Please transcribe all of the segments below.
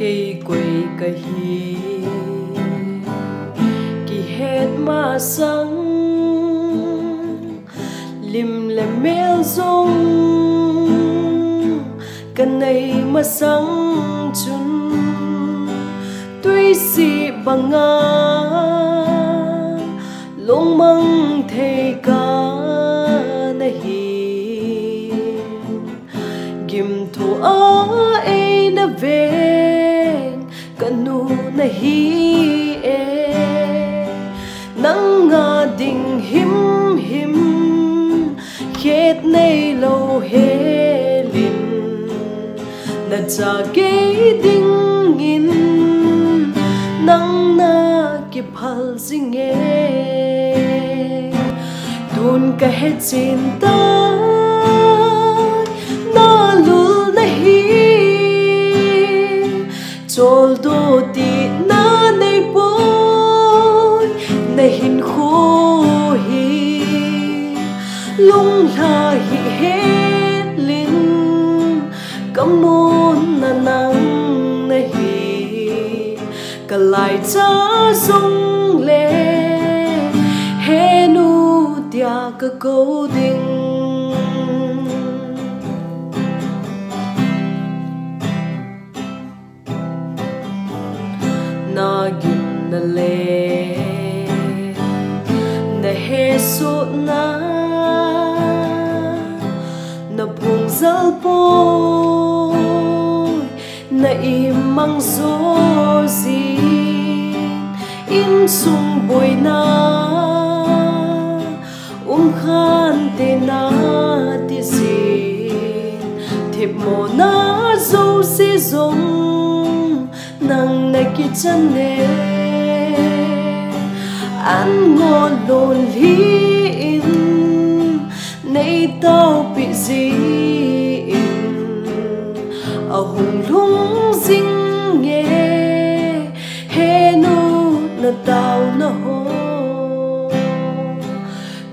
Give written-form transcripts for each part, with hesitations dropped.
cây quay cây hi kỳ hết mà sáng lim lem mel rong cần này mà sáng chun tuy si bằng ngà lông măng thề ca này gim thu ai na về canu na hi nắng ngà đình him him khét nay lâu hè lin na cha ke ding in nắng na kip hal zinge tun ka het sin ta na lul na hi chol do ti na nei boy na hin kho hi lung la hi het lin kamon na nang na hi ka lai cha sung le he nu tia ka ko ding na gin na le na he so na na phung zal po na imang zo zin in sung boy na khan te na ti zin thip mo na zo si zong nang na ki chan ne an ngon lon li in nei tao bị gì in a hùng lung ding nghe he nu na tao na ho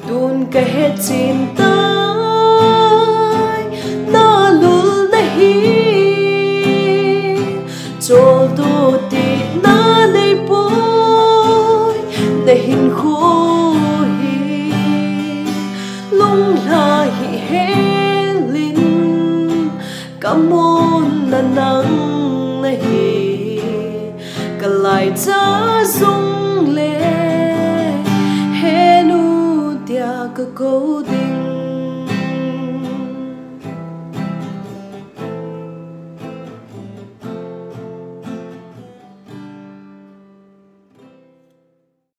tun ka he chin tai na lul na hi chol do ti na nei boy na hin kho hi lung la hi he lin kamon na nang na hi ka lai cha sung le he nu tia ka ko di